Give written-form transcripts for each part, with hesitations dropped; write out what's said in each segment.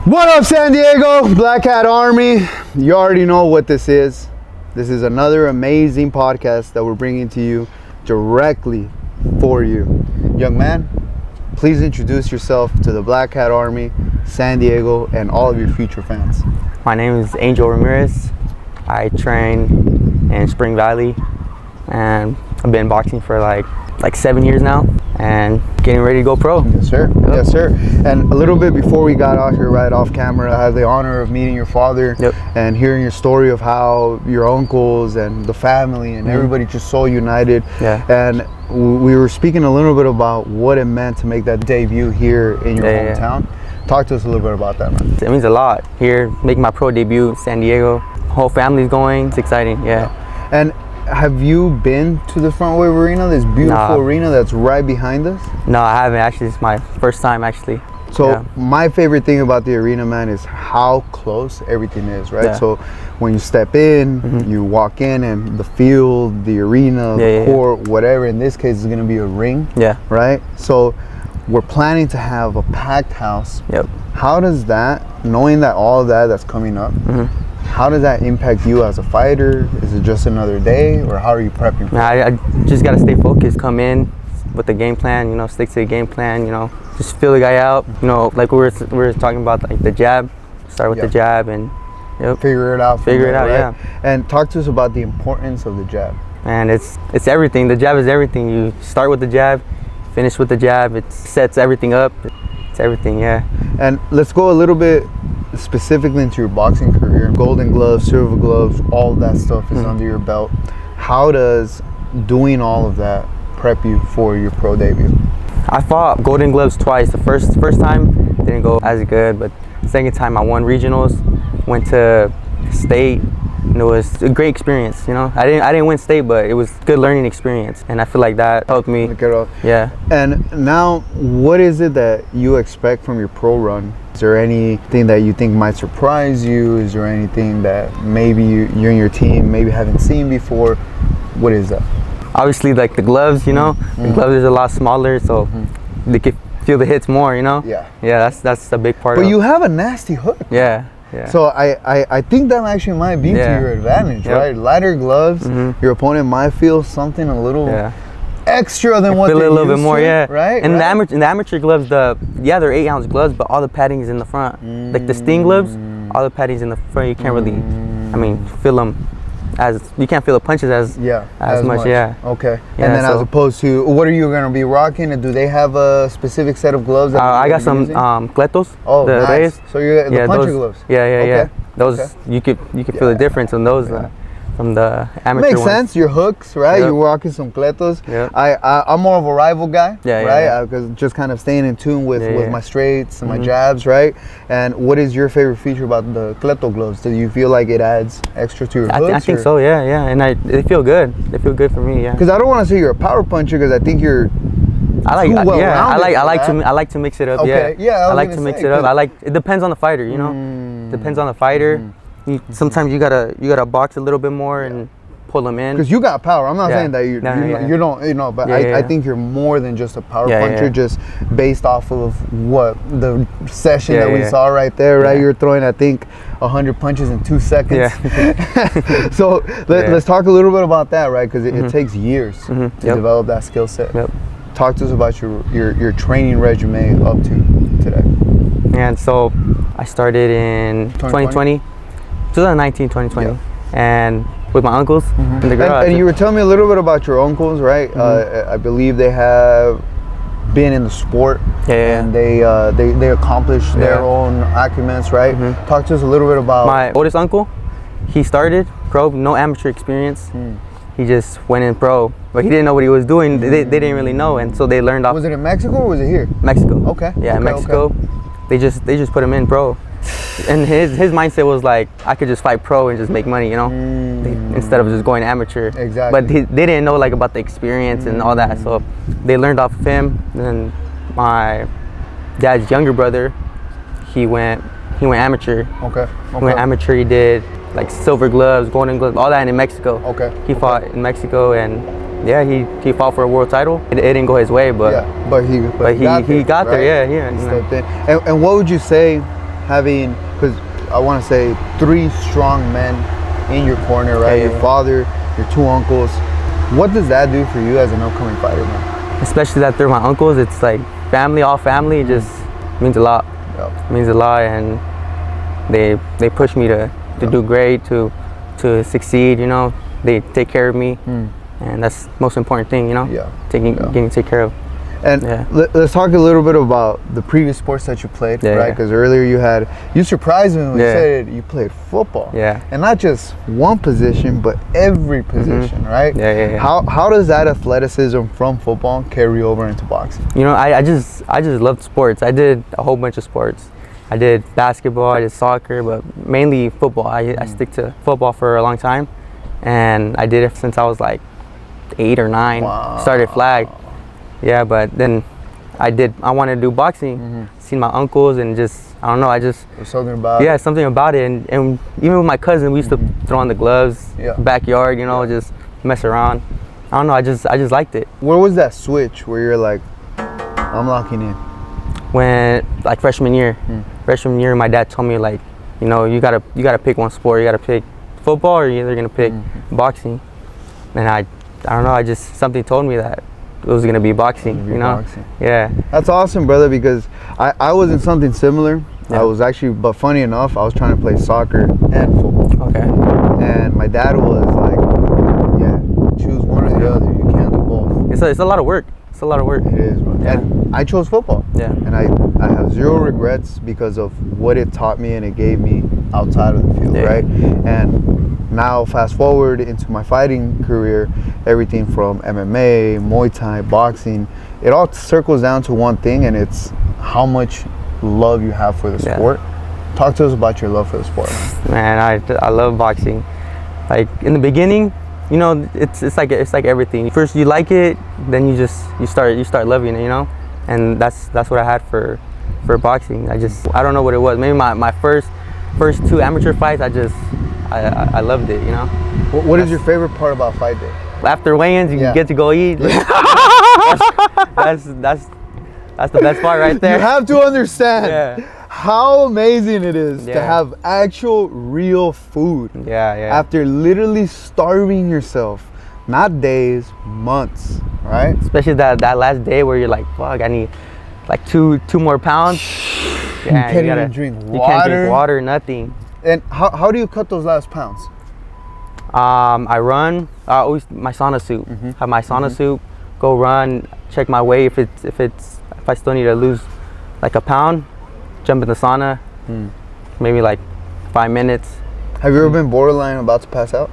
What up, San Diego? Black Hat Army. You already know what this is. This is another amazing podcast that we're bringing to you directly for you. Young man, please introduce yourself to the Black Hat Army, San Diego, and all of your future fans. My name is Angel Ramirez. I train in Spring Valley, and I've been boxing for like 7 years now, and getting ready to go pro. Yes, sir. Yep. Yes, sir. And a little bit before we got out here, right off camera, I had the honor of meeting your father. Yep. And hearing your story of how your uncles and the family and everybody just so united. Yeah. And we were speaking a little bit about what it meant to make that debut here in your hometown. Talk to us a little bit about that, man. It means a lot. Here, making my pro debut in San Diego. Whole family's going. It's exciting, yeah. And have you been to the Front Wave Arena, this beautiful arena that's right behind us? No, I haven't. Actually, it's my first time, actually. So my favorite thing about the arena, man, is how close everything is, right? Yeah. So when you step in, you walk in, and the field, the arena, the court, whatever, in this case, is going to be a ring, right? So we're planning to have a packed house. Yep. How does that, knowing that all of that's coming up, how does that impact you as a fighter? Is it just another day, or how are you prepping for it? I just got to stay focused, come in with the game plan, you know, stick to the game plan, you know, just feel the guy out, you know, like we were talking about, like the jab, start with the jab and figure it out. Figure it out, right? And talk to us about the importance of the jab. And it's everything. The jab is everything. You start with the jab, finish with the jab. It sets everything up. It's everything, yeah. And let's go a little bit specifically into your boxing career. Golden gloves, silver gloves, all of that stuff is under your belt. How does doing all of that prep you for your pro debut? I fought Golden Gloves twice. The first time didn't go as good, but the second time I won regionals, went to state, and it was a great experience. You know, I didn't win state, but it was good learning experience, and I feel like that helped me. Yeah. And now, what is it that you expect from your pro run? Is there anything that you think might surprise you? Is there anything that maybe you and your team maybe haven't seen before? What is that? Obviously, like the gloves, you know, the gloves is a lot smaller, so they can feel the hits more, you know. Yeah, that's a big part. But you have a nasty hook. Yeah. So I think that actually might be to your advantage, right? Lighter gloves, your opponent might feel something a little extra than what they're feel a little bit more, right? And the amateur gloves, they're 8-ounce gloves, but all the padding is in the front. Like the Sting gloves, all the padding's in the front. You can't really, feel them. You can't feel the punches as much. Okay. And then as opposed to, what are you going to be rocking? And do they have a specific set of gloves? That I got some Gatos. Oh, nice. Reyes. So you're the puncher gloves. Yeah. Those you could feel the difference in those from the amateur Makes ones. sense. Your hooks, right? You're rocking some Gatos. I'm more of a rival guy, right? Because just kind of staying in tune with my straights and my jabs, right? And what is your favorite feature about the Gato gloves? Do you feel like it adds extra to your hooks? I think so, yeah. And they feel good. They feel good for me, yeah. Because I don't want to say you're a power puncher, because I think you're I like to mix it up. Okay. Yeah, I like to mix it up. It depends on the fighter, you know. Depends on the fighter. Sometimes you gotta box a little bit more and pull them in. Because you got power. I'm not saying that you don't, you know, but I think you're more than just a power puncher, just based off of what the session that we saw right there, right? You're throwing, I think, 100 punches in 2 seconds. So let's talk a little bit about that, right? Because it takes years to develop that skill set. Talk to us about your training regimen up to today. And so I started in 2019, 2020, and with my uncles in the garage. And you were telling me a little bit about your uncles, right? I believe they have been in the sport, and they accomplished their own accomplishments, right? Talk to us a little bit about my oldest uncle. He started pro, no amateur experience. He just went in pro, but he didn't know what he was doing. They didn't really know, and so they learned off. Was it in Mexico or was it here? Mexico. Okay. Yeah, in Mexico. Okay. They just put him in pro, and his mindset was like, I could just fight pro and just make money, you know, instead of just going amateur. Exactly. But they didn't know like about the experience and all that, so they learned off of him. And then my dad's younger brother, he went amateur. Okay. He went amateur. He did like silver gloves, golden gloves, all that in Mexico. Okay. He fought in Mexico, and he fought for a world title. It didn't go his way, but he got there. Yeah. Stepped in. And what would you say having, because I want to say 3 strong men in your corner, right? Your father, your 2 uncles. What does that do for you as an upcoming fighter, man? Especially that they're my uncles. It's like family, all family. It just means a lot. It means a lot, and they push me to do great, to succeed. You know, they take care of me, and that's the most important thing. You know, getting taken care of. And let's talk a little bit about the previous sports that you played, right? Because earlier you surprised me when you said you played football. And not just one position, but every position, right? How does that athleticism from football carry over into boxing? You know, I just loved sports. I did a whole bunch of sports. I did basketball, I did soccer, but mainly football. I stick to football for a long time, and I did it since I was like 8 or 9. Started flag. Yeah, but then I wanted to do boxing. Seen my uncles, and just, I don't know, there's something about it. Yeah, something about it. And even with my cousin, we used to throw on the gloves, backyard, you know, just mess around. I don't know, I just liked it. Where was that switch where you're like, I'm locking in? When, like, freshman year. Freshman year, my dad told me, like, you know, you gotta pick one sport. You gotta pick football, or you're either gonna pick boxing. And I don't know, something told me that it was gonna be boxing, you know? Yeah. That's awesome, brother, because I was in something similar. I was actually, but funny enough, I was trying to play soccer and football. Okay. And my dad was like, choose one or the other. You can't do both. It's a lot of work. It's a lot of work. It is, bro. And I chose football. And I have 0 regrets because of what it taught me and it gave me outside of the field, right? And now, fast forward into my fighting career, everything from MMA, Muay Thai, boxing, it all circles down to one thing, and it's how much love you have for the sport. Talk to us about your love for the sport, man. Man, I love boxing. Like, in the beginning, you know, it's like everything. First you like it, then you start loving it, you know? And that's what I had for boxing. I don't know what it was. Maybe my first 2 amateur fights, I loved it, you know. What is your favorite part about fight day? After weigh-ins, you get to go eat. Like, that's the best part right there. You have to understand how amazing it is to have actual real food. After literally starving yourself, not days, months, right? Especially that last day where you're like, fuck, I need like two more pounds. You can't even drink water. You can't drink water, nothing. And how do you cut those last pounds? I run. Always my sauna suit. Have my sauna suit. Go run. Check my weight. If I still need to lose like a pound, jump in the sauna. Maybe like 5 minutes. Have you ever been borderline about to pass out?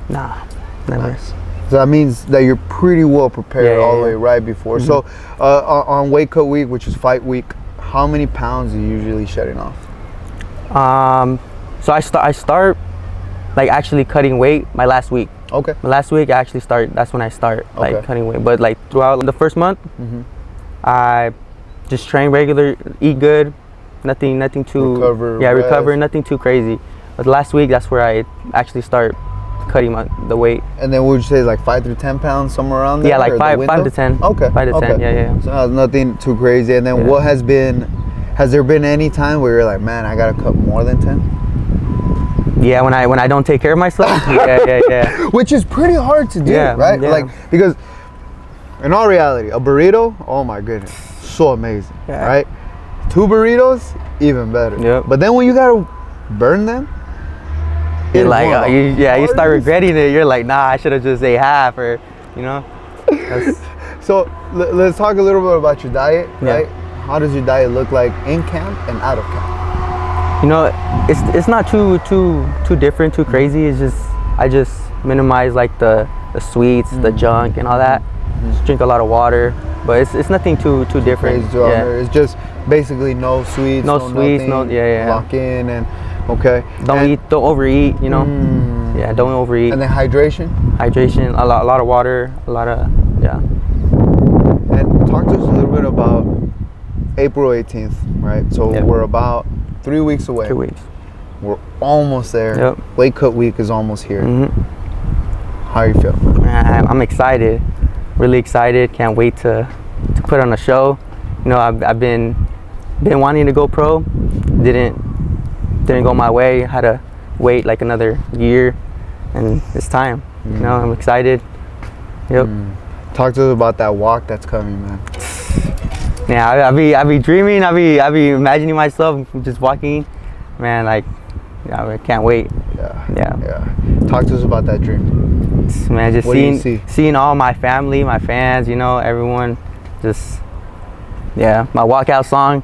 Nah, never. Nice. So that means that you're pretty well prepared all the way right before. So on weight cut week, which is fight week, how many pounds are you usually shedding off? So I start like actually cutting weight my last week. Okay. My last week that's when I start like cutting weight. But like throughout the first month, I just train regular, eat good, nothing too recover, nothing too crazy. But last week, that's where I actually start cutting the weight. And then would you say like 5 to 10 pounds, somewhere around there? Yeah, like 5 to 10. Okay. 5 to 10. Yeah. So nothing too crazy. And then has there been any time where you're like, man, I gotta cut more than 10? Yeah, when I don't take care of myself. yeah. Which is pretty hard to do, right? Yeah. Like, because in all reality, a burrito, oh my goodness, so amazing, right? 2 burritos, even better. Yep. But then when you gotta burn them, you're like, you start regretting it. You're like, nah, I should have just ate half, or, you know. So let's talk a little bit about your diet, right? How does your diet look like in camp and out of camp? You know, it's not too different, too crazy. It's just I just minimize like the sweets, the junk, and all that. Just drink a lot of water, but it's nothing too different. It's just basically no sweets, no sweets, nothing, lock in and don't overeat. You know, don't overeat. And then hydration, a lot of water, a lot of And talk to us a little bit about April 18th, right? So we're about 3 weeks away. 2 weeks. We're almost there. Yep. Weight cut week is almost here. How are you feeling? I'm excited, really excited. Can't wait to put on a show. You know, I've been wanting to go pro. Didn't didn't go my way. Had to wait like another year, and it's time. You know, I'm excited. Yep. Talk to us about that walk that's coming, man. Yeah, I be dreaming. I be imagining myself just walking, man. Like, yeah, I can't wait. Yeah. Talk to us about that dream, man. Just seeing all my family, my fans, you know, everyone. Just my walkout song.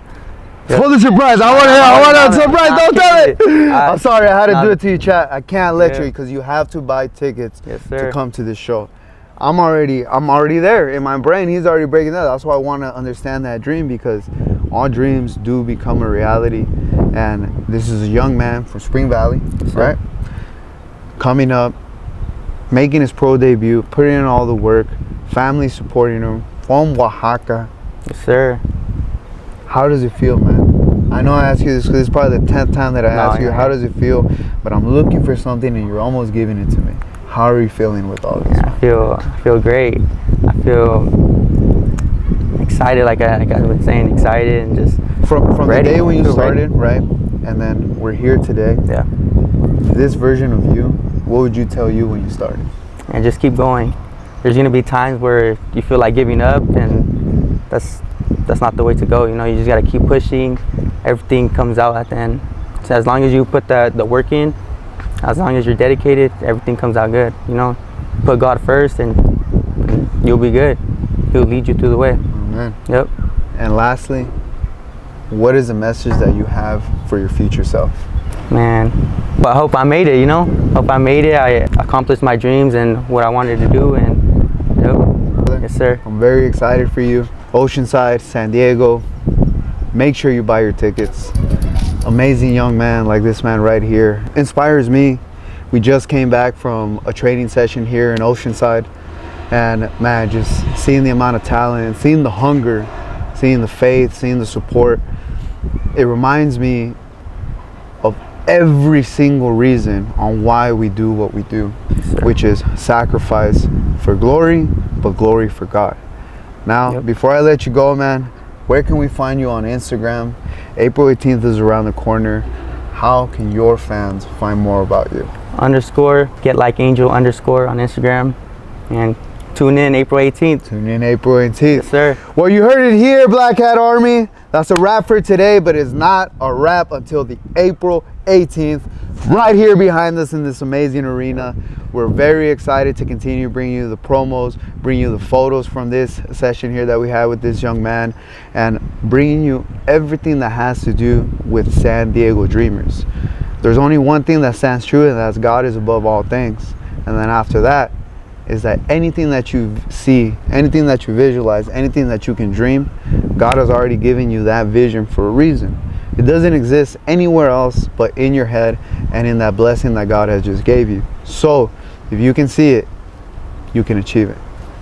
Hold the surprise. I want a surprise. Don't tell it. I'm sorry. I had to do it to you, chat. I can't let you because you have to buy tickets to come to this show. I'm already there in my brain. He's already breaking that. That's why I want to understand that dream, because all dreams do become a reality. And this is a young man from Spring Valley, right? Coming up, making his pro debut, putting in all the work, family supporting him, from Oaxaca. Yes, sir. How does it feel, man? I know I ask you this because it's probably the 10th time that I ask you, how does it feel? But I'm looking for something and you're almost giving it to me. How are you feeling with all this? Yeah, I feel great. I feel excited, like I've been saying, excited and just from ready. The day when you started, right? And then we're here today. Yeah. This version of you, what would you tell you when you started? And just keep going. There's gonna be times where you feel like giving up, and that's not the way to go. You know, you just gotta keep pushing. Everything comes out at the end. So as long as you put the work in, as long as you're dedicated, everything comes out good. You know, put God first, and you'll be good. He'll lead you through the way. Amen. Yep. And lastly, what is the message that you have for your future self? Man, but I hope I made it. You know, hope I made it. I accomplished my dreams and what I wanted to do, and yep. Yes, sir. I'm very excited for you. Oceanside, San Diego. Make sure you buy your tickets. Amazing young man like this man right here inspires me. We just came back from a training session here in Oceanside, and man, just seeing the amount of talent, seeing the hunger, seeing the faith, seeing the support, it reminds me of every single reason on why we do what we do, which is sacrifice for glory, but glory for God. Now, before I let you go, man, where can we find you on Instagram? April 18th is around the corner. How can your fans find more about you? _GetLikeAngel_ on Instagram, and tune in April 18th. Tune in April 18th. Yes, sir. Well, you heard it here, Black Hat Army. That's a wrap for today, but it's not a wrap until the April 18th, right here behind us in this amazing arena. We're very excited to continue bringing you the promos, bringing you the photos from this session here that we had with this young man, and bringing you everything that has to do with San Diego Dreamers. There's only one thing that stands true, and that's God is above all things. And then after that is that anything that you see, anything that you visualize, anything that you can dream, God has already given you that vision for a reason. It doesn't exist anywhere else but in your head and in that blessing that God has just gave you. So if you can see it, you can achieve it.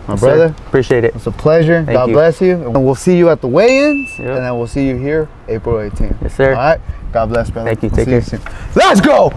My brother, appreciate it. It's a pleasure. God bless you. And we'll see you at the weigh-ins, and then we'll see you here April 18th. Yes, sir. All right. God bless, brother. Thank you. Take care. Let's go.